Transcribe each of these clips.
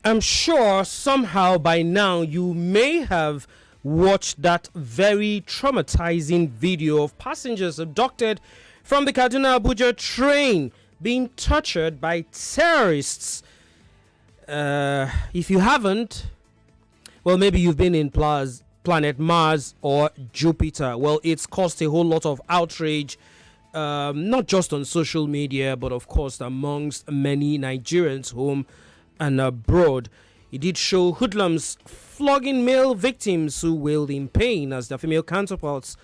I'm sure somehow by now you may have watched that very traumatizing video of passengers abducted from the Kaduna Abuja train being tortured by terrorists. If you haven't, well, maybe you've been in planet Mars or Jupiter. Well, it's caused a whole lot of outrage, not just on social media, but of course amongst many Nigerians home and abroad. It did show hoodlums flogging male victims who wailed in pain as their female counterparts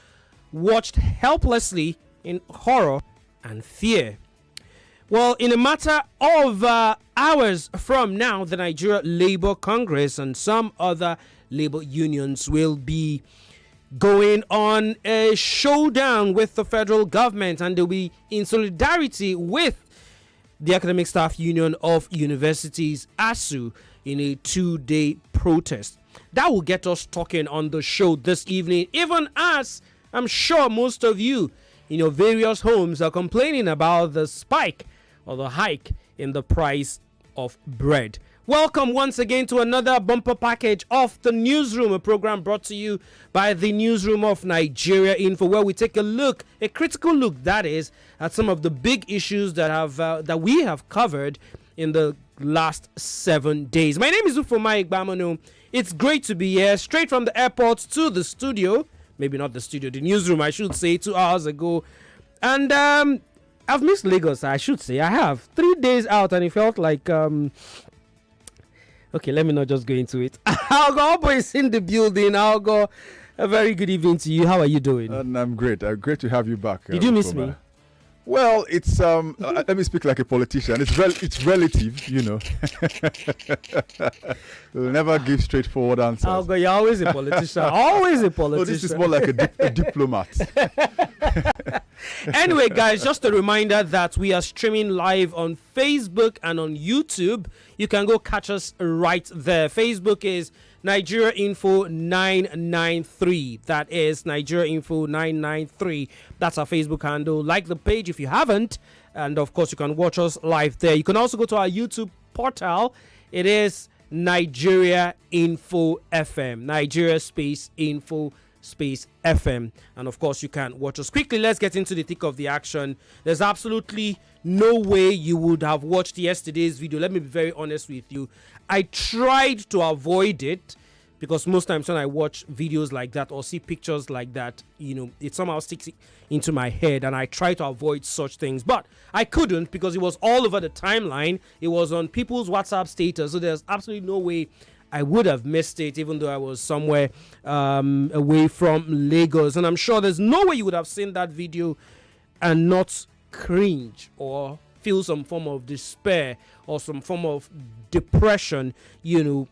watched helplessly in horror and fear. Well, in a matter of hours from now, the Nigeria Labour Congress and some other labor unions will be going on a showdown with the federal government, and they'll be in solidarity with the Academic Staff Union of Universities, Asuu, in a 2-day protest. That will get us talking on the show this evening, even as I'm sure most of you in your various homes are complaining about the spike or the hike in the price of bread. Welcome once again to another bumper package of the Newsroom, a program brought to you by the Newsroom of Nigeria Info, where we take a critical look, that is, at some of the big issues that we have covered in the last 7 days. My name is Ufuoma Egbamuno. It's great to be here, straight from the airport to the studio. Maybe not the studio, the Newsroom, I should say, 2 hours ago. And I've missed Lagos, I should say. I have 3 days out, and it felt like okay, let me not just go into it. Aghogho is in the building. Aghogho, a very good evening to you. How are you doing? I'm great. Great to have you back. Did you miss me? Well, it's let me speak like a politician. It's relative, you know. We'll never give straightforward answers. Aghogho, you're always a politician. Always a politician. No, this is more like a diplomat. Anyway, guys, just a reminder that we are streaming live on Facebook and on YouTube. You can go catch us right there. Facebook is Nigeria Info 993. That is Nigeria Info 993. That's our Facebook handle. Like the page if you haven't. And of course, you can watch us live there. You can also go to our YouTube portal. It is Nigeria Info FM. Nigeria space Info space FM. And of course, you can watch us quickly. Let's get into the thick of the action. There's absolutely no way you would have watched yesterday's video. Let me be very honest with you. I tried to avoid it because most times when I watch videos like that or see pictures like that, you know, it somehow sticks into my head, and I try to avoid such things. But I couldn't because it was all over the timeline. It was on people's WhatsApp status. So there's absolutely no way I would have missed it, even though I was somewhere away from Lagos. And I'm sure there's no way you would have seen that video and not cringe or feel some form of despair or some form of depression, you know,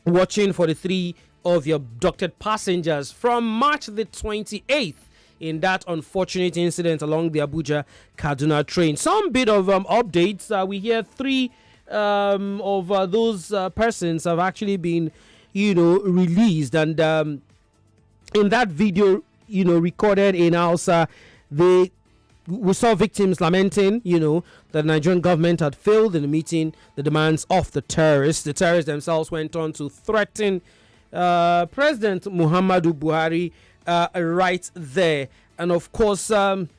watching for the 3 of your abducted passengers from March the 28th in that unfortunate incident along the Abuja-Kaduna train. Some bit of updates. We hear 3 of those persons have actually been, you know, released, and in that video, you know, recorded in Hausa, we saw victims lamenting, you know, that the Nigerian government had failed in meeting the demands of the terrorists. The terrorists themselves went on to threaten President Muhammadu Buhari right there, and of course, it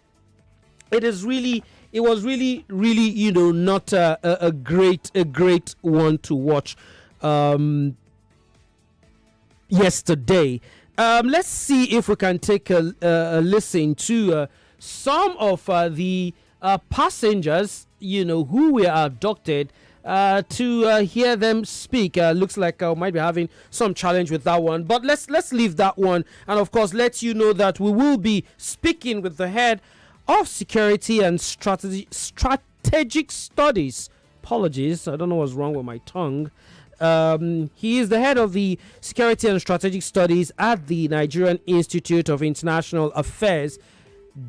was really, you know, not a great one to watch yesterday. Let's see if we can take a listen to some of the passengers, you know, who were abducted, to hear them speak. Looks like I might be having some challenge with that one, but let's leave that one, and of course let you know that we will be speaking with the head of Security and Strategic Studies. Apologies, I don't know what's wrong with my tongue. He is the head of the Security and Strategic Studies at the Nigerian Institute of International Affairs,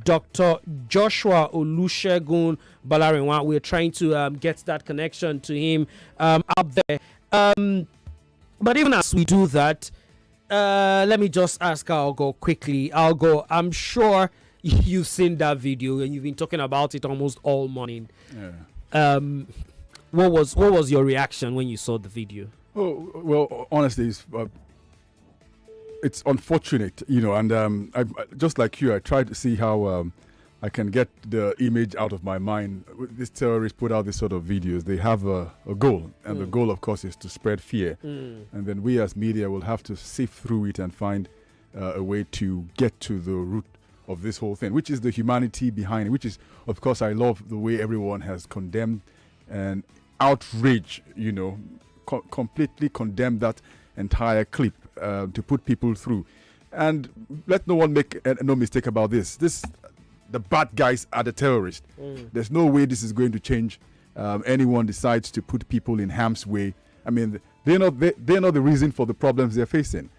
Dr. Joshua Olusegun Balarinwa. We're trying to get that connection to him up there. But even as we do that, let me just ask Aghogho quickly. Aghogho, I'm sure you've seen that video and you've been talking about it almost all morning. Yeah. what was your reaction when you saw the video? Oh, well, honestly, it's unfortunate, and I just like you, I tried to see how I can get the image out of my mind. These terrorists put out this sort of videos. They have a goal, and the goal, of course, is to spread fear. And then we as media will have to sift through it and find a way to get to the root of this whole thing, which is the humanity behind it, which is, of course, I love the way everyone has condemned and outraged, completely condemned that entire clip to put people through. And let no one make no mistake about this. The bad guys are the terrorists. There's no way this is going to change. Anyone decides to put people in harm's way. I mean, they're not the reason for the problems they're facing.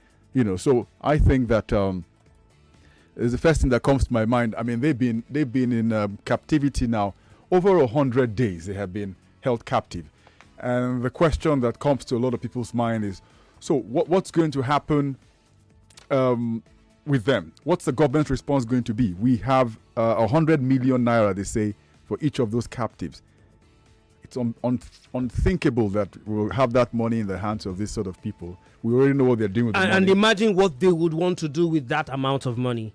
So I think that is the first thing that comes to my mind. I mean, they've been in captivity now over 100 days. They have been held captive, and the question that comes to a lot of people's mind is: so what's going to happen with them? What's the government's response going to be? We have 100 million naira, they say, for each of those captives. It's unthinkable that we'll have that money in the hands of this sort of people. We already know what they're doing with the money. And imagine what they would want to do with that amount of money.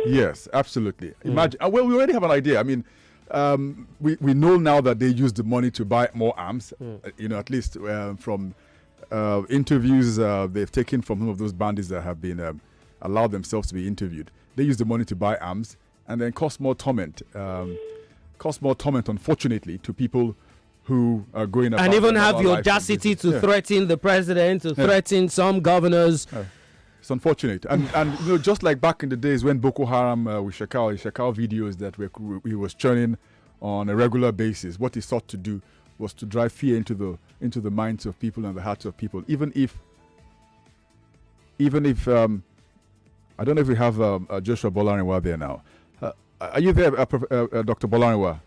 Yes, absolutely. Imagine. Well, we already have an idea. I mean, we know now that they use the money to buy more arms. At least from interviews they've taken from some of those bandits that have been allowed themselves to be interviewed. They use the money to buy arms and then cause more torment. Unfortunately, to people who are going about and even have the audacity to threaten the president, to threaten some governors. It's unfortunate, and just like back in the days when Boko Haram with Shekau videos that he was churning on a regular basis, what he sought to do was to drive fear into the minds of people and the hearts of people. Even if I don't know if we have Joshua Bolariwa there now. Are you there, Dr. Bolariwa?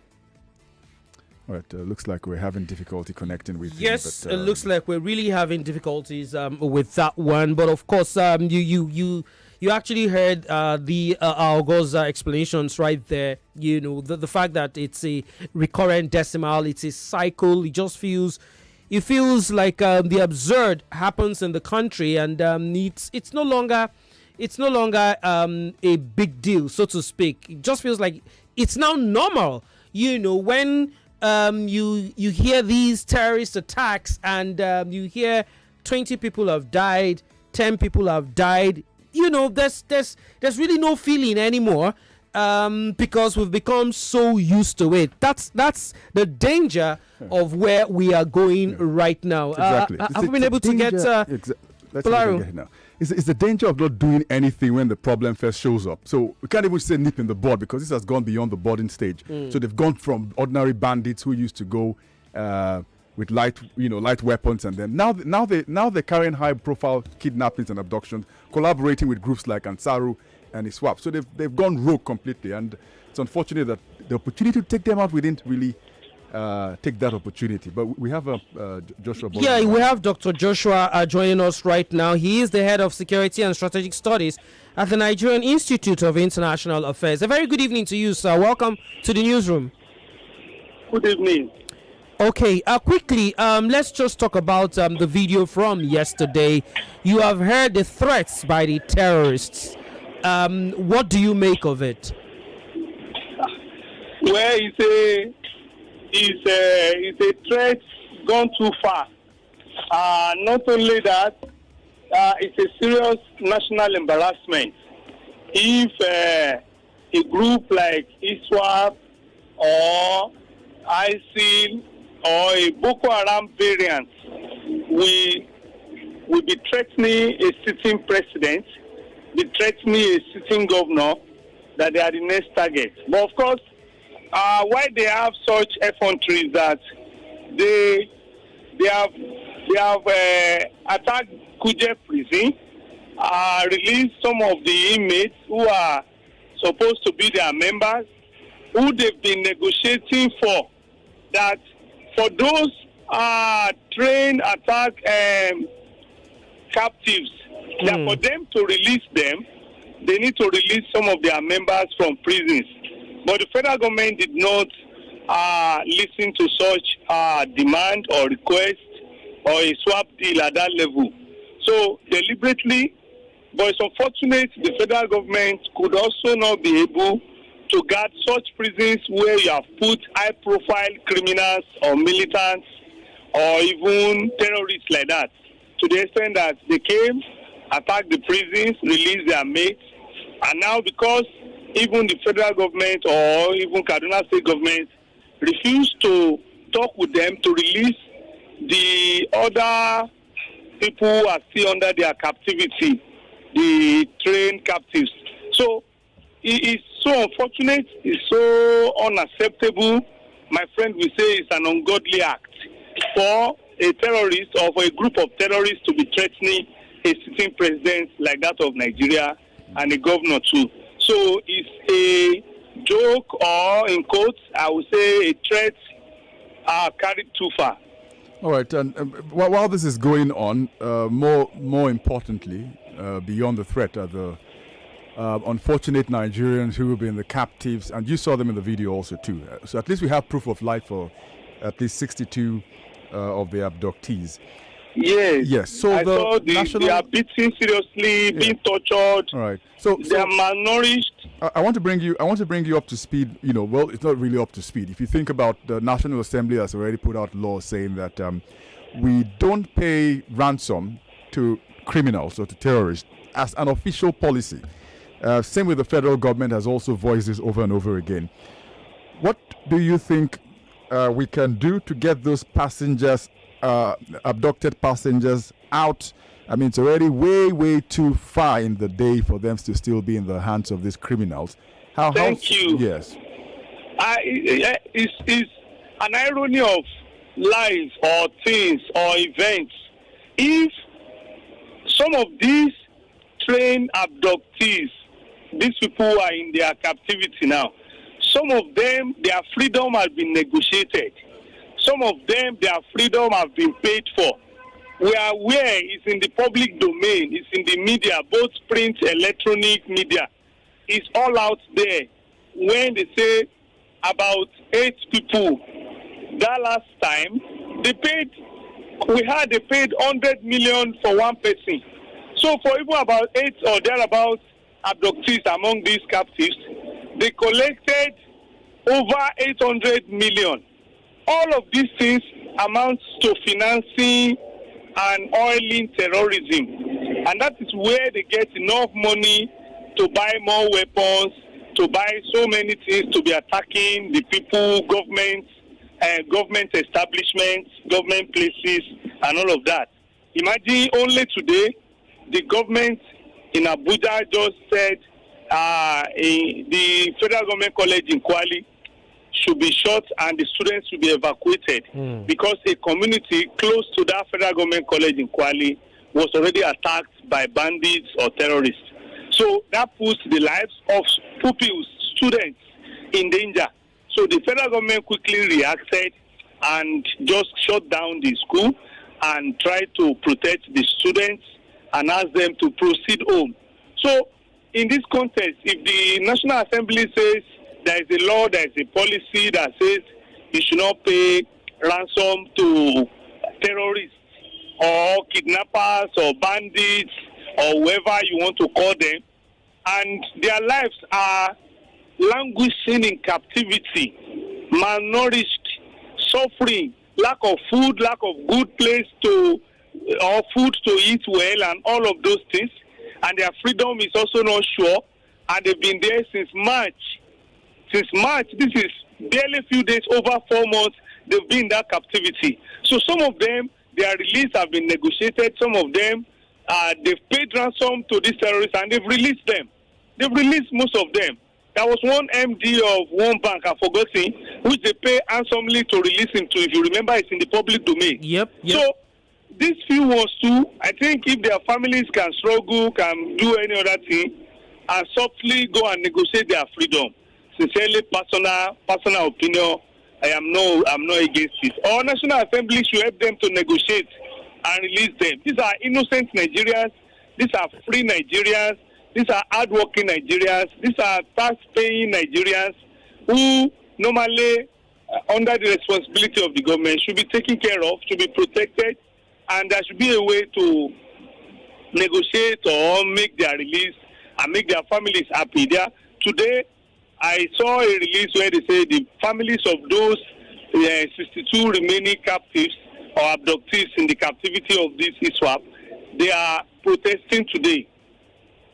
All right, looks like we're having difficulty connecting with you. Yes, it looks like we're really having difficulties with that one. But of course, you actually heard the Aghogho's explanations right there. The fact that it's a recurrent decimal, it's a cycle. It feels like the absurd happens in the country, and it's no longer a big deal, so to speak. It just feels like it's now normal. When you hear these terrorist attacks and you hear 20 people have died, 10 people have died, there's really no feeling anymore because we've become so used to it. That's the danger of where we are going right now. Exactly. Have we been able to get now? It's the danger of not doing anything when the problem first shows up. So we can't even say nip in the bud because this has gone beyond the budding stage. So they've gone from ordinary bandits who used to go with light weapons, and then now they're carrying high-profile kidnappings and abductions, collaborating with groups like Ansaru and ISWAP. So they've gone rogue completely, and it's unfortunate that the opportunity to take them out, we didn't really take that opportunity. But we have Joshua Bolariwa. Yeah, we have Dr. Joshua joining us right now. He is the head of security and strategic studies at the Nigerian Institute of International Affairs. A very good evening to you, sir. Welcome to the newsroom. Good evening. Okay, quickly, let's just talk about the video from yesterday. You have heard the threats by the terrorists. What do you make of it? Well, it's a threat gone too far. Not only that, it's a serious national embarrassment. If a group like ISWAP or ISIL or a Boko Haram variant will be threatening a sitting president, be threatening a sitting governor, that they are the next target. But of course, why they have such effrontery that they have attacked Kuje prison, released some of the inmates who are supposed to be their members, who they've been negotiating for, that for those trained attack captives, that for them to release them, they need to release some of their members from prisons. But the federal government did not listen to such demand or request or a swap deal at that level. So deliberately, but it's unfortunate the federal government could also not be able to guard such prisons where you have put high-profile criminals or militants or even terrorists like that, to the extent that they came, attacked the prisons, released their mates, and now because even the federal government or even Kaduna State government refused to talk with them to release the other people who are still under their captivity, the trained captives. So it is so unfortunate, it's so unacceptable. My friend will say it's an ungodly act for a terrorist or for a group of terrorists to be threatening a sitting president like that of Nigeria and a governor too. So it's a joke, or in quotes, I would say a threat carried too far. All right, and while this is going on, more importantly, beyond the threat, are the unfortunate Nigerians who have been the captives, and you saw them in the video also too. So at least we have proof of life for at least 62 of the abductees. Yes. So I saw they are beaten seriously, being tortured. All right. So they are malnourished. I want to bring you up to speed. Well, it's not really up to speed. If you think about the National Assembly has already put out laws saying that we don't pay ransom to criminals or to terrorists as an official policy. Same with the federal government has also voiced this over and over again. What do you think we can do to get those passengers, abducted passengers, out? I mean, it's already way too far in the day for them to still be in the hands of these criminals. Thank you. Yes. It's an irony of life or things or events. If some of these trained abductees, these people who are in their captivity now, some of them, their freedom has been negotiated. Some of them, their freedom has been paid for. We are aware it's in the public domain, it's in the media, both print, electronic media. It's all out there. When they say about 8 people, that last time, they paid 100 million for one person. So for even about 8 or thereabouts abductees among these captives, they collected over 800 million. All of these things amounts to financing and oiling terrorism. And that is where they get enough money to buy more weapons, to buy so many things, to be attacking the people, government establishments, government places, and all of that. Imagine only today, the government in Abuja just said the federal government college in Kwali should be shut and the students should be evacuated because a community close to that federal government college in Kwali was already attacked by bandits or terrorists. So that puts the lives of pupils, students, in danger. So the federal government quickly reacted and just shut down the school and tried to protect the students and ask them to proceed home. So in this context, if the National Assembly says there is a law, there is a policy that says you should not pay ransom to terrorists or kidnappers or bandits or whoever you want to call them, and their lives are languishing in captivity, malnourished, suffering, lack of food, lack of good place or food to eat well, and all of those things, and their freedom is also not sure, and they've been there since March. Since March, this is barely a few days, over 4 months, they've been in that captivity. So some of them, their release have been negotiated. Some of them, they've paid ransom to these terrorists and they've released them. They've released most of them. There was one MD of one bank, I've forgotten, which they pay handsomely to release him to. If you remember, it's in the public domain. Yep. So these few ones too, I think if their families can struggle, can do any other thing, and softly go and negotiate their freedom. Sincerely, personal opinion, I'm not against it. Our National Assembly should help them to negotiate and release them. These are innocent Nigerians. These are free Nigerians. These are hardworking Nigerians. These are tax-paying Nigerians who normally under the responsibility of the government should be taken care of, should be protected, and there should be a way to negotiate or make their release and make their families happy. Today, I saw a release where they say the families of those 62 remaining captives or abductees in the captivity of this ISWAP, they are protesting today.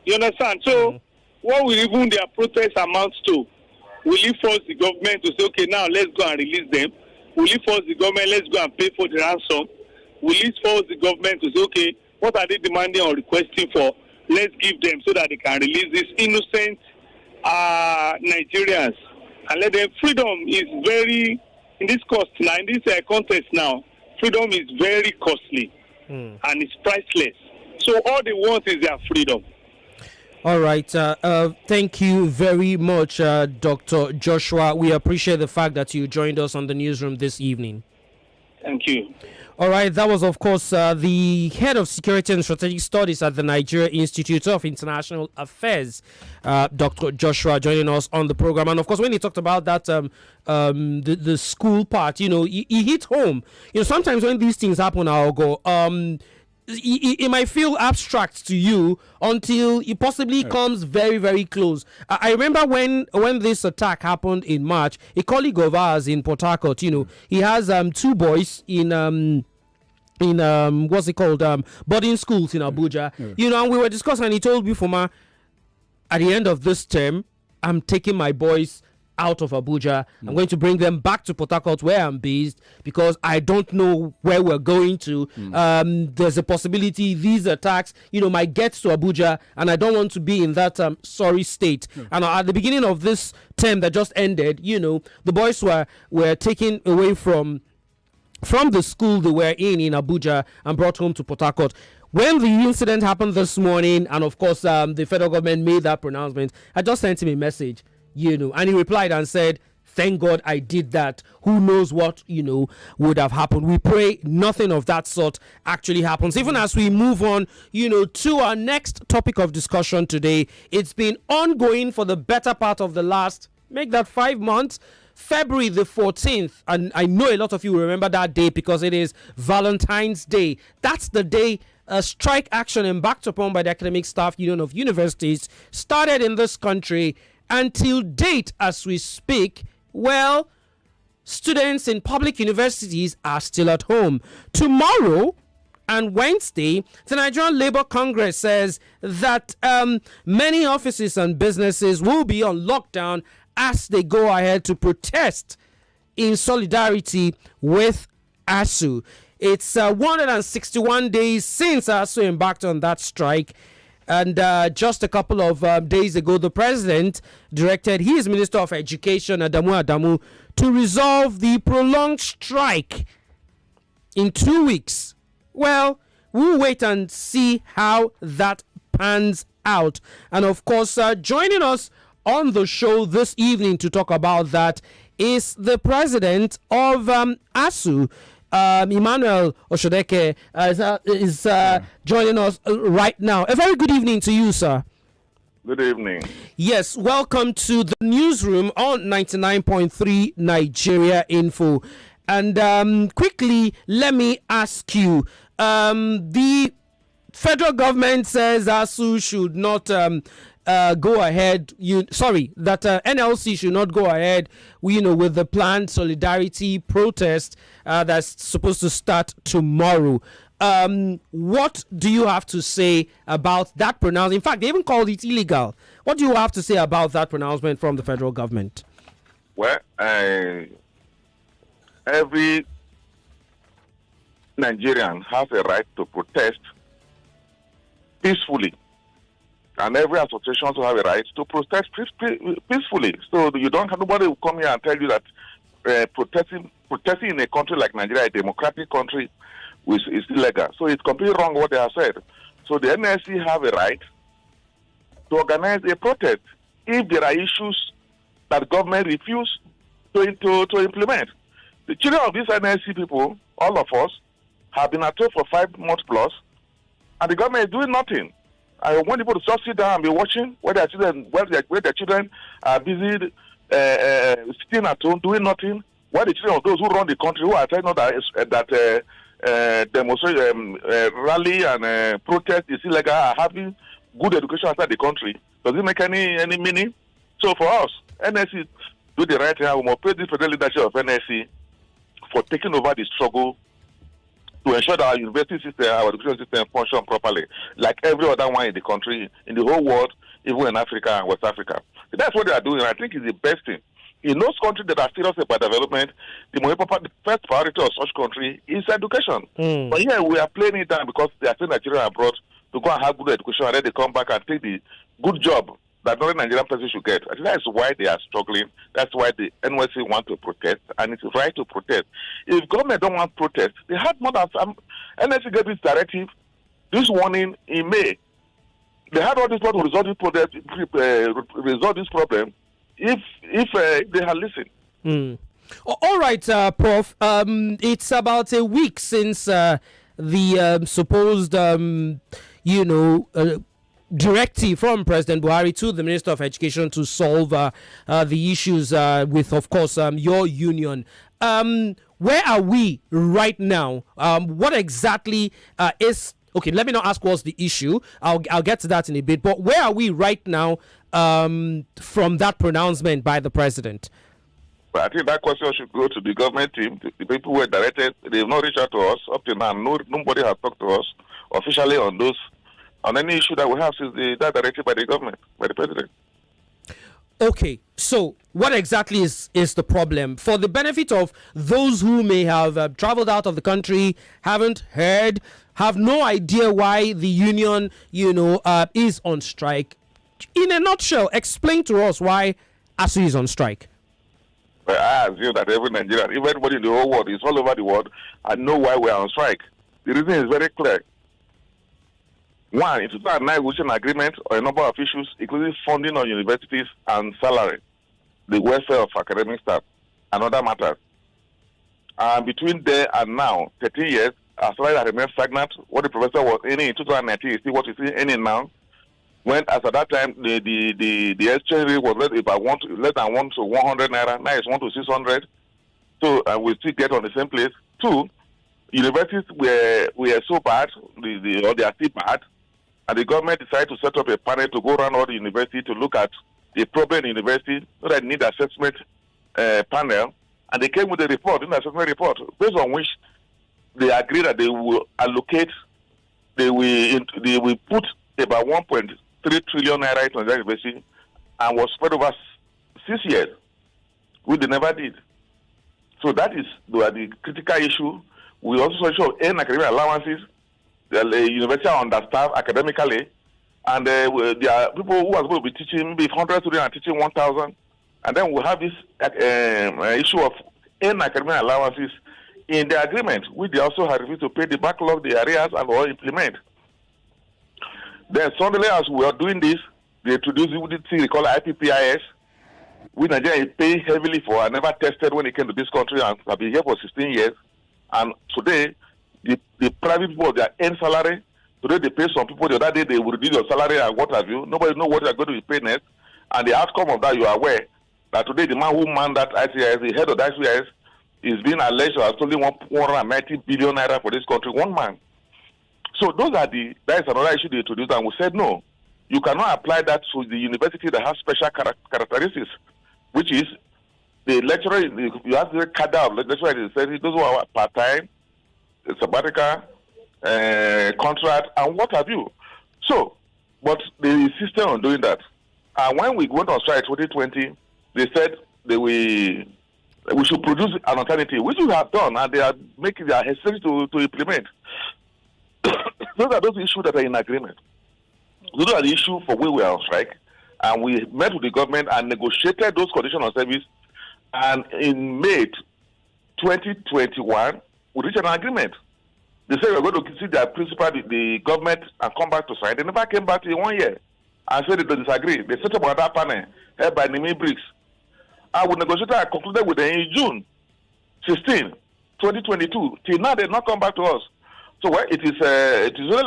You understand? So, what will even their protest amount to? Will it force the government to say, okay, now let's go and release them? Will it force the government, let's go and pay for the ransom? Will it force the government to say, okay, what are they demanding or requesting for? Let's give them so that they can release these innocent Nigerians and let them. Freedom is very, in this context now, freedom is very costly and it's priceless. So all they want is their freedom. All right. Thank you very much, Dr. Joshua. We appreciate the fact that you joined us on the newsroom this evening. Thank you. All right. That was, of course, the head of security and strategic studies at the Nigeria Institute of International Affairs, Dr. Joshua, joining us on the program. And of course, when he talked about that, the school part, he hit home. Sometimes when these things happen, I'll go, it might feel abstract to you until it possibly comes very, very close. I remember when this attack happened in March, a colleague of ours in Port Harcourt, he has two boys in what's it called, boarding schools in Abuja, and we were discussing, and he told Ufuoma, at the end of this term, I'm taking my boys out of Abuja. I'm going to bring them back to Port Harcourt where I'm based because I don't know where we're going to. There's a possibility these attacks, might get to Abuja, and I don't want to be in that sorry state. And at the beginning of this term that just ended, the boys were taken away from the school they were in Abuja and brought home to Port Harcourt. When the incident happened this morning, and of course the federal government made that pronouncement, I just sent him a message. And he replied and said, thank God I did that. Who knows what, would have happened. We pray nothing of that sort actually happens. Even as we move on, to our next topic of discussion today, it's been ongoing for the better part of the last, make that 5 months, February the 14th. And I know a lot of you remember that day because it is Valentine's Day. That's the day a strike action embarked upon by the Academic Staff Union of Universities started in this country. Until date, as we speak, students in public universities are still at home. Tomorrow and Wednesday, the Nigerian Labour Congress says that many offices and businesses will be on lockdown as they go ahead to protest in solidarity with Asuu. It's 161 days since Asuu embarked on that strike. And just a couple of days ago, the president directed his Minister of Education, Adamu, to resolve the prolonged strike in 2 weeks. Well, we'll wait and see how that pans out. And of course, joining us on the show this evening to talk about that is the president of Asuu. Emmanuel Oshodeke is joining us right now. A very good evening to you, sir. Good evening. Yes, welcome to the newsroom on 99.3 Nigeria Info. And quickly, let me ask you, the federal government says ASU should not go ahead. That NLC should not go ahead. With the planned solidarity protest that's supposed to start tomorrow. What do you have to say about that pronouncement? In fact, they even called it illegal. What do you have to say about that pronouncement from the federal government? Well, every Nigerian has a right to protest peacefully. And every association also have a right to protest peacefully. So nobody will come here and tell you that protesting in a country like Nigeria, a democratic country, is illegal. So it's completely wrong what they have said. So the NSC have a right to organize a protest if there are issues that government refuse to implement. The children of these NSC people, all of us, have been at home for 5 months plus, and the government is doing nothing. I want people to just sit down and be watching where their children are busy sitting at home doing nothing. Why the children of those who run the country, who are telling us that demonstration, rally and protest is illegal, are having good education outside the country? Does it make any meaning? So for us, NSC do the right thing. We must praise the federal leadership of NSC for taking over the struggle to ensure that our university system, our education system function properly, like every other one in the country, in the whole world, even in Africa and West Africa. That's what they are doing. I think it's the best thing. In those countries that are serious about development, the first priority of such country is education. But here we are playing it down because they are still Nigerian abroad to go and have good education, and then they come back and take the good job that no Nigerian person should get. I think that's why they are struggling. That's why the NYC want to protest, and it's right to protest. If government don't want protest, they had more than some. NYC gave this directive, this warning in May. They had all this problem to resolve this problem if they had listened. All right, Prof. It's about a week since the supposed, directive from President Buhari to the Minister of Education to solve the issues with, of course, your union. Where are we right now? What exactly is... Okay, let me not ask what's the issue. I'll get to that in a bit. But where are we right now from that pronouncement by the president? But I think that question should go to the government team, the people who were directed. They have not reached out to us up to now. Nobody has talked to us officially on any issue that we have since that directed by the government, by the president. Okay, so what exactly is the problem? For the benefit of those who may have traveled out of the country, haven't heard, have no idea why the union, is on strike. In a nutshell, explain to us why Asuu is on strike. Well, I assume that every Nigerian, even everybody in the whole world, is all over the world, and know why we are on strike. The reason is very clear. One, in 2009, we reached an agreement on a number of issues, including funding of universities and salary, the welfare of academic staff, and other matters. And between there and now, 13 years, as far as I remain stagnant, what the professor was earning in 2019 is still what he's earning now. When, as at that time, the exchange rate was less than 1 to 100 naira, now it's 1 to 600. So we still get on the same place. Two, universities were so bad, or they are still bad, and the government decided to set up a panel to go around all the university to look at the problem in university, so that they need assessment panel, and they came with an assessment report, based on which they agreed that they will allocate, they will put about 1.3 trillion naira into the university, and was spread over 6 years, which they never did. So that is the critical issue. We also show earn academic allowances. The university are understaffed academically, and there are people who are supposed to be teaching maybe 100 students are teaching 1,000, and then we have this issue of earn academic allowances in the agreement, which they also have refused to pay the backlog, the arrears, and or implement. Then suddenly, as we are doing this, they introduced this thing they call IPPIS, which Nigeria pay heavily for. I never tested when it came to this country, and I've been here for 16 years. And today, the private people, their earn salary. Today, they pay some people. The other day, they will reduce your salary and what have you. Nobody knows what they are going to be paid next. And the outcome of that, you are aware that today, the man who manned that ICIS, the head of the ICIS, is being alleged to have stolen 190 billion naira for this country. One man. So that is another issue they introduced, and we said no. You cannot apply that to the university that has special characteristics, which is the lecturer. You have the cadre of lecturer in the study, those who are part-time, sabbatical, contract, and what have you. So, but they insisted on doing that. And when we went on strike 2020, they said we should produce an alternative, which we have done, and they are hesitant to implement. Those are those issues that are in agreement. Those are the issues for which we are on strike. And we met with the government and negotiated those conditions of service. And in May 2021, we reached an agreement. They said we were going to see their principal, the government, and come back to sign. They never came back in 1 year and said they disagree. They set up another panel held by Nimi Briggs. And we negotiated and concluded with them in June 16, 2022. Till now, they have not come back to us. So it is only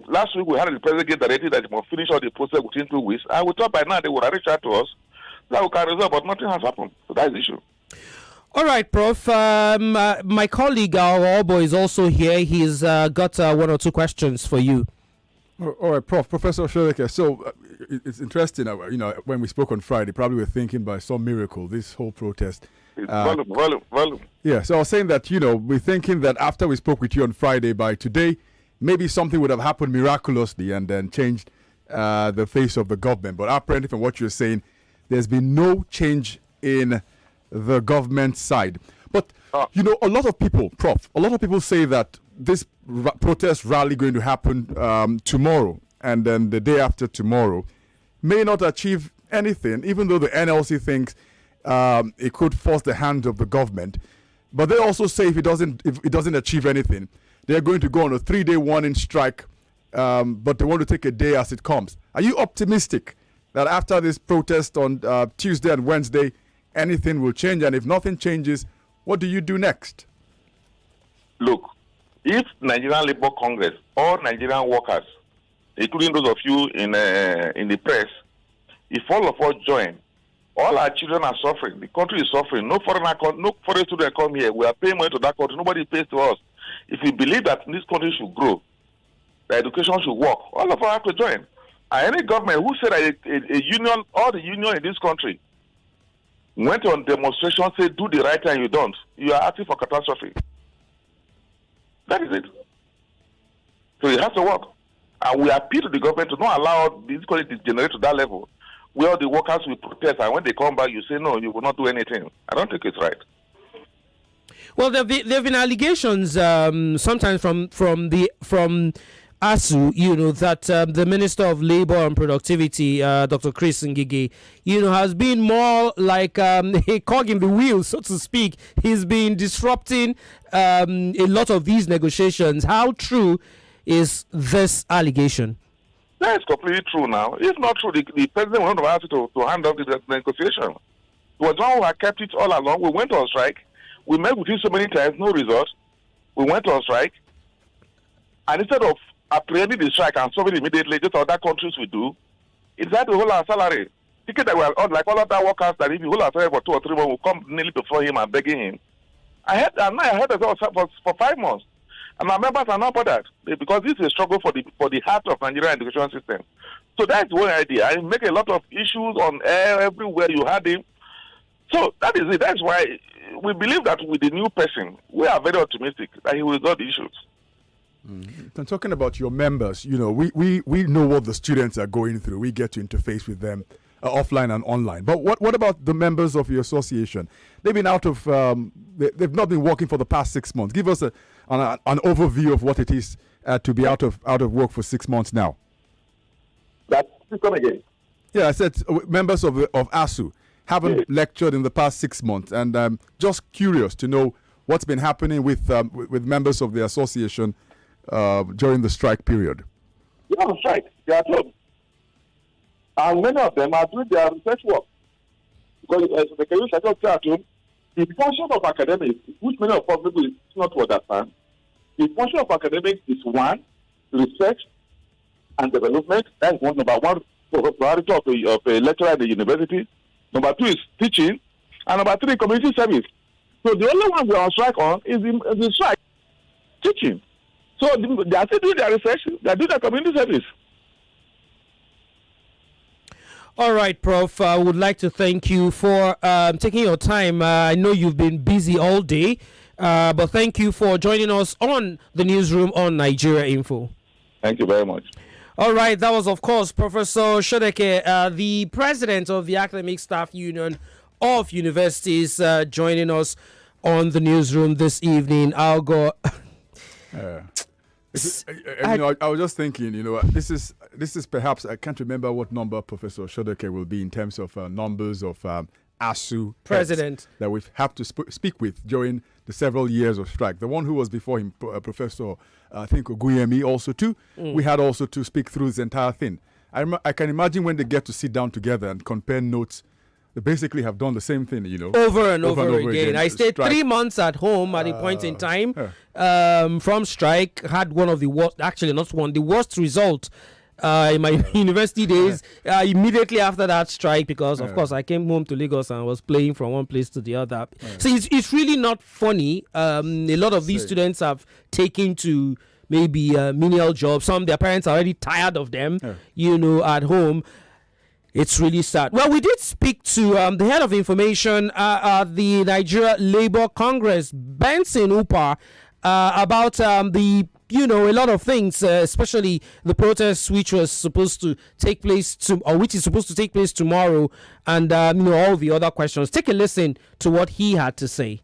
last week we had the president get directed that we must finish all the process within 2 weeks. And we thought by now they would have reached out to us that we can resolve, but nothing has happened. So that's the issue. All right, Prof. My colleague, our Oboh, is also here. He's got one or two questions for you. All right, Professor Shodeke. So it's interesting. When we spoke on Friday, probably we're thinking by some miracle this whole protest. Volume. Yeah. So I was saying that we're thinking that after we spoke with you on Friday, by today, maybe something would have happened miraculously and then changed the face of the government. But apparently, from what you're saying, there's been no change in the government side. But a lot of people say that this protest rally going to happen tomorrow and then the day after tomorrow may not achieve anything, even though the NLC thinks it could force the hand of the government. But they also say if it doesn't achieve anything, they're going to go on a 3-day warning strike, but they want to take a day as it comes. Are you optimistic that after this protest on Tuesday and Wednesday, anything will change? And if nothing changes, what do you do next? Look, if Nigerian Labour Congress or Nigerian workers, including those of you in the press, if all of us join, all our children are suffering. The country is suffering. No foreign student come here. We are paying money to that country. Nobody pays to us. If we believe that this country should grow, the education should work, all of us have to join. And any government who said that a union, all the union in this country, went on demonstration, say do the right thing, you don't, you are asking for catastrophe. That is it. So it has to work. And we appeal to the government to not allow this country to degenerate to that level, where the workers will protest, and when they come back, you say, no, you will not do anything. I don't think it's right. Well, there have been allegations sometimes from Asuu, that the Minister of Labour and Productivity, Dr. Chris Ngige, has been more like a cog in the wheel, so to speak. He's been disrupting a lot of these negotiations. How true is this allegation? That is completely true now. If not true, the president would not have asked you to hand off the negotiation. It was one who had kept it all along. We went on strike. We met with him so many times, no result. We went on strike. And instead of apprehending the strike and solving it immediately, just other countries will do, he decided to hold our salary. Thinking that we are like all other workers, that if you hold our salary for 2 or 3 months, we'll come nearly before him and begging him. I heard that for 5 months. And my members are not bothered because this is a struggle for the heart of Nigerian education system. So that's one idea. I make a lot of issues on air everywhere you had him. So that is it. That's why we believe that with the new person, we are very optimistic that he will resolve the issues. I'm talking about your members. We know what the students are going through. We get to interface with them offline and online. But what about the members of your association? They've been out of they've not been working for the past 6 months. Give us an overview of what it is to be out of work for 6 months now. Come again. Yeah, I said members of Asuu haven't lectured in the past 6 months, and I'm just curious to know what's been happening with members of the association during the strike period. They are on strike. They are at home. And many of them are doing their research work. Because the career cycle at home, the function of academics, which many of us people is not to understand, the function of academics is 1, research and development. That's number 1 priority of a lecturer at the university. Number 2 is teaching. And number 3, community service. So the only one we are on strike on is the strike, teaching. So they are still doing their research, they are doing their community service. All right, Prof. I would like to thank you for taking your time. I know you've been busy all day, but thank you for joining us on the newsroom on Nigeria Info. Thank you very much. All right, that was, of course, Professor Shodeke, the president of the Academic Staff Union of Universities, joining us on the newsroom this evening. I'll go. I was just thinking, this is perhaps, I can't remember what number Professor Shodeke will be in terms of numbers of Asuu president that we have to speak with during the several years of strike. The one who was before him, Professor, I think Oguyemi also too. We had also to speak through this entire thing. I can imagine when they get to sit down together and compare notes. They basically have done the same thing, over and over again. I stayed 3 months at home at a point in time from strike, had one of the worst, actually not one, the worst result in my university days, immediately after that strike, because of course I came home to Lagos and was playing from one place to the other. So it's really not funny. A lot of these students have taken to maybe menial jobs. Some their parents are already tired of them, at home. It's really sad. Well, we did speak to the head of information at the Nigeria Labour Congress, Benson Upar, about the a lot of things, especially the protest which was supposed to take place which is supposed to take place tomorrow, and all the other questions. Take a listen to what he had to say.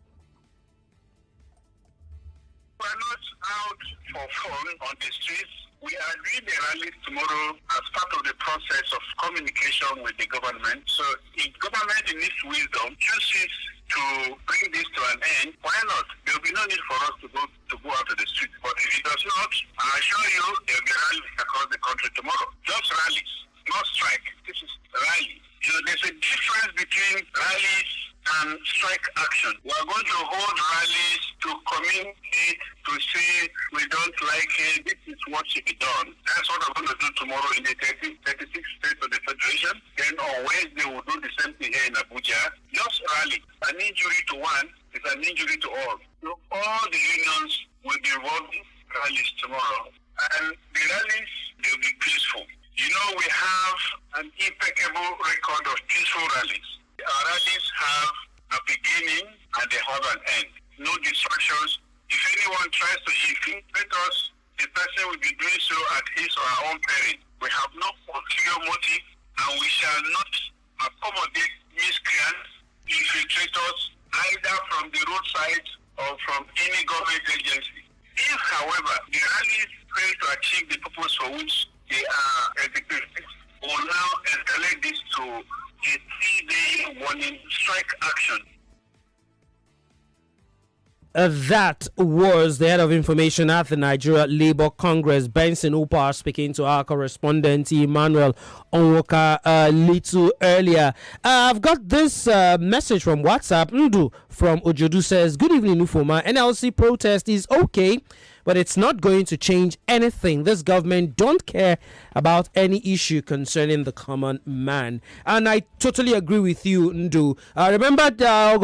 We're not out for fun on the streets. We are doing the rallies tomorrow as part of the process of communication with the government. So if government in its wisdom chooses to bring this to an end, why not? There will be no need for us to go out to the street. But if it does not, I assure you there will be rallies across the country tomorrow. Just rallies, not strike. This is rally. There's a difference between rallies and strike action. We are going to hold rallies to communicate, to say we don't like it, this is what should be done. That's what I'm going to do tomorrow in the 36 states of the Federation. Then on Wednesday we'll do the same thing here in Abuja. Just rally. An injury to one is an injury to all. So all the unions will be involved in rallies tomorrow. And the rallies, they'll be peaceful. We have an impeccable record of peaceful rallies. Our rallies have a beginning and they have an end. No distractions. If anyone tries to infiltrate us, the person will be doing so at his or her own peril. We have no ulterior motive, and we shall not accommodate miscreants, infiltrators, either from the roadside or from any government agency. If, however, the rallies fail to achieve the purpose for which they are executed, we will now escalate this to a 3-day warning strike action. That was the head of information at the Nigeria Labour Congress, Benson Upar, speaking to our correspondent Emmanuel Onwoka a little earlier. I've got this message from WhatsApp. Ndu from Ojodu says, "Good evening, Ufuoma. NLC protest is okay, but it's not going to change anything. This government don't care about any issue concerning the common man." And I totally agree with you, Ndu. I remember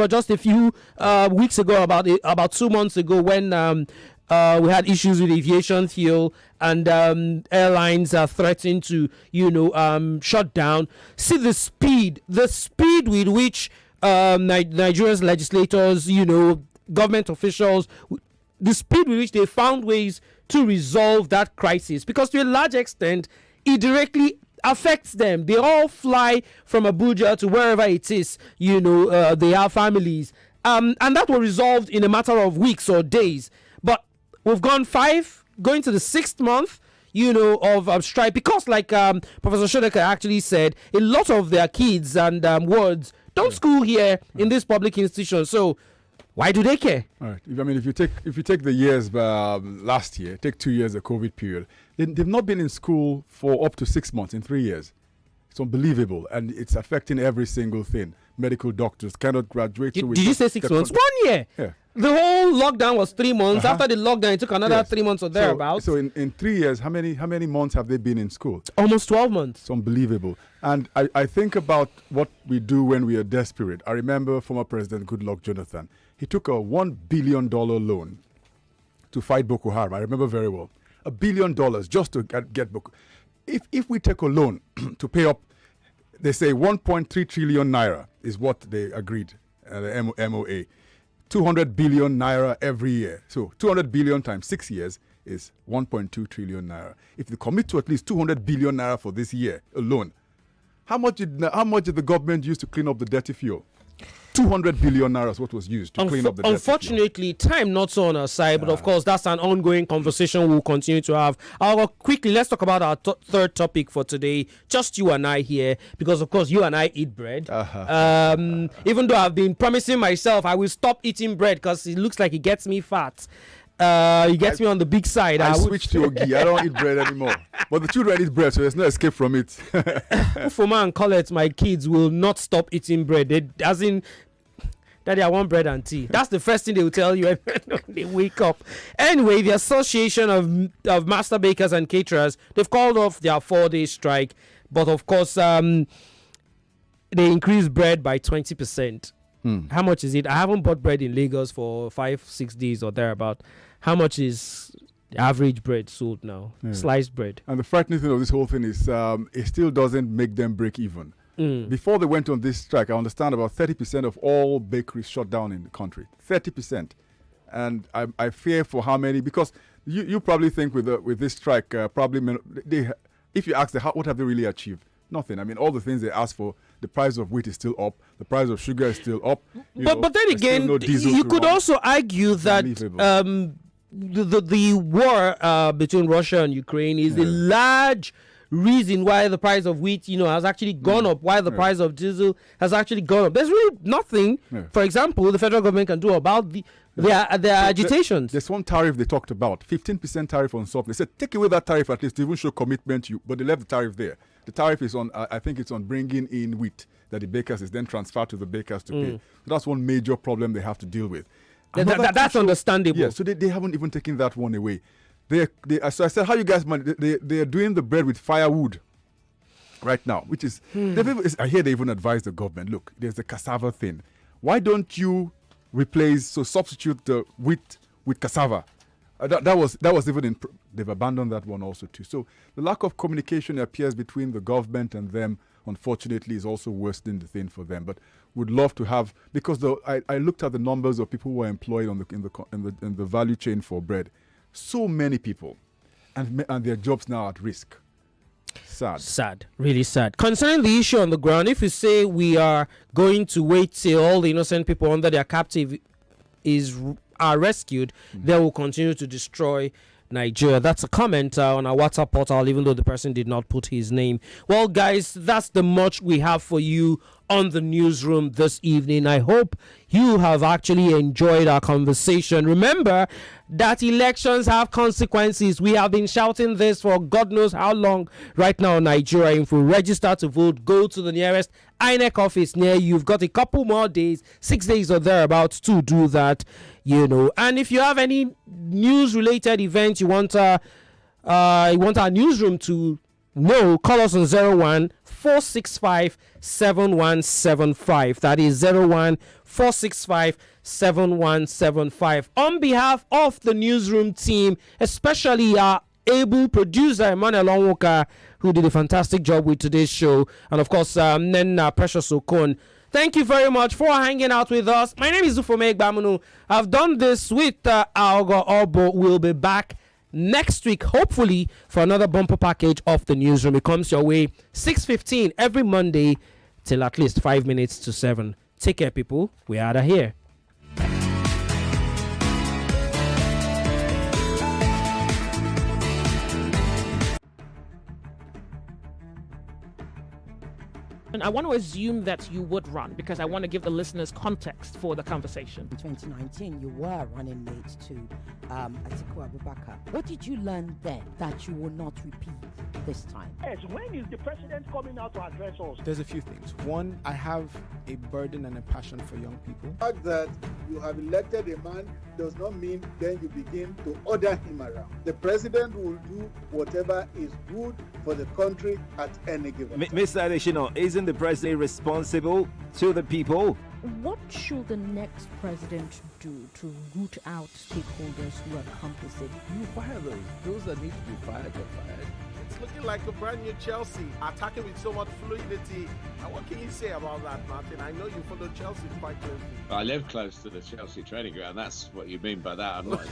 just a few weeks ago, about 2 months ago, when we had issues with aviation fuel and airlines threatened to, shut down. See the speed with which Nigeria's legislators, government officials, the speed with which they found ways to resolve that crisis, because to a large extent it directly affects them. They all fly from Abuja to wherever it is, they have families, and that was resolved in a matter of weeks or days. But we've gone 5, going to the 6th month, of strike, because like Professor Shodeka actually said, a lot of their kids and wards don't school here in this public institution. So why do they care? All right. If you take the years last year, take 2 years, the COVID period, they've not been in school for up to 6 months in 3 years. It's unbelievable, and it's affecting every single thing. Medical doctors cannot graduate. Did you say 6 months? 1 year. Yeah. The whole lockdown was 3 months. After the lockdown, it took another 3 months or thereabouts. So in 3 years, how many months have they been in school? Almost 12 months. It's unbelievable. And I think about what we do when we are desperate. I remember former President Goodluck Jonathan. He took a $1 billion loan to fight Boko Haram. I remember very well. $1 billion just to get Boko. If we take a loan to pay up, they say 1.3 trillion naira is what they agreed, the MOA. 200 billion naira every year. So 200 billion times 6 years is 1.2 trillion naira. If they commit to at least 200 billion naira for this year alone, how much did the government use to clean up the dirty fuel? 200 billion naira is what was used to clean up the dirty Unfortunately, time not so on our side, but of course that's an ongoing conversation we'll continue to have. Quickly, let's talk about our third topic for today. Just you and I here, because of course you and I eat bread. Even though I've been promising myself I will stop eating bread because it looks like it gets me fat. It gets me on the big side. I switched to Ogi. I don't eat bread anymore. But the children eat bread, so there's no escape from it. Ufuoma and Colette, my kids, will not stop eating bread. Daddy, I want bread and tea. That's the first thing they will tell you when they wake up. Anyway, the Association of Master Bakers and Caterers, they've called off their 4-day strike. But of course, they increased bread by 20%. How much is it? I haven't bought bread in Lagos for 5-6 days or thereabout. How much is the average bread sold now? Sliced bread. And the frightening thing of this whole thing is it still doesn't make them break even. Before they went on this strike, I understand about 30% of all bakeries shut down in the country. 30%. And I fear for how many, because you probably think with this strike, probably if you ask them, what have they really achieved? Nothing. I mean, all the things they asked for, the price of wheat is still up, the price of sugar is still up. But then again, you could also argue that the war between Russia and Ukraine is a large reason why the price of wheat, has actually gone up, why the price of diesel has actually gone up. There's really nothing, for example, the federal government can do about their agitations. There's one tariff they talked about, 15% tariff on soft. They said, take away that tariff at least to even show commitment, but they left the tariff there. The tariff is on, I think it's on bringing in wheat that the bakers is then transferred to the bakers to pay. So that's one major problem they have to deal with. That's understandable. Yeah, so they haven't even taken that one away. So I said, how you guys manage? They're doing the bread with firewood right now, which is, I hear they even advise the government, look, there's the cassava thing. Why don't you substitute the wheat with cassava? That was even they've abandoned that one also too. So the lack of communication appears between the government and them, unfortunately, is also worsening the thing for them. But would love to have, because I looked at the numbers of people who are employed in the value chain for bread. So many people, and their jobs now at risk. Sad, really sad. Concerning the issue on the ground, if you say we are going to wait till all the innocent people under their captive are rescued, they will continue to destroy Nigeria. That's a comment on our WhatsApp portal, even though the person did not put his name. Well, guys, that's the much we have for you on the newsroom this evening. I hope you have actually enjoyed our conversation. Remember that elections have consequences. We have been shouting this for God knows how long right now on Nigeria Info. Register to vote. Go to the nearest INEC office near you. You've got a couple more days, 6 days or thereabouts to do that, And if you have any news-related events you want our newsroom to know, call us on 01-465-7175. That is 01-465-7175. On behalf of the newsroom team, especially our able producer Emmanuel Onwoka, who did a fantastic job with today's show, and of course Precious Okon, thank you very much for hanging out with us. My name is Ufuoma Egbamuno. I've done this with Aghogho Oboh. We'll be back next week, hopefully, for another bumper package of the newsroom. It comes your way 6:15 every Monday till at least 5 minutes to 7. Take care, people. We are out of here. And I want to assume that you would run because I want to give the listeners context for the conversation. In 2019, you were running mate to Atiku Abubakar. What did you learn then that you will not repeat this time? Yes, when is the president coming out to address us? There's a few things. One, I have a burden and a passion for young people. The fact that you have elected a man does not mean then you begin to order him around. The president will do whatever is good for the country at any given time. Mr. Adeshino, isn't the president responsible to the people? What should the next president do to root out stakeholders who are complicit? You fire those that need to be fired are fired. It's looking like a brand new Chelsea, attacking with so much fluidity. And what can you say about that, Martin? I know you follow Chelsea quite closely. I live close to the Chelsea training ground. That's what you mean by that. I'm not.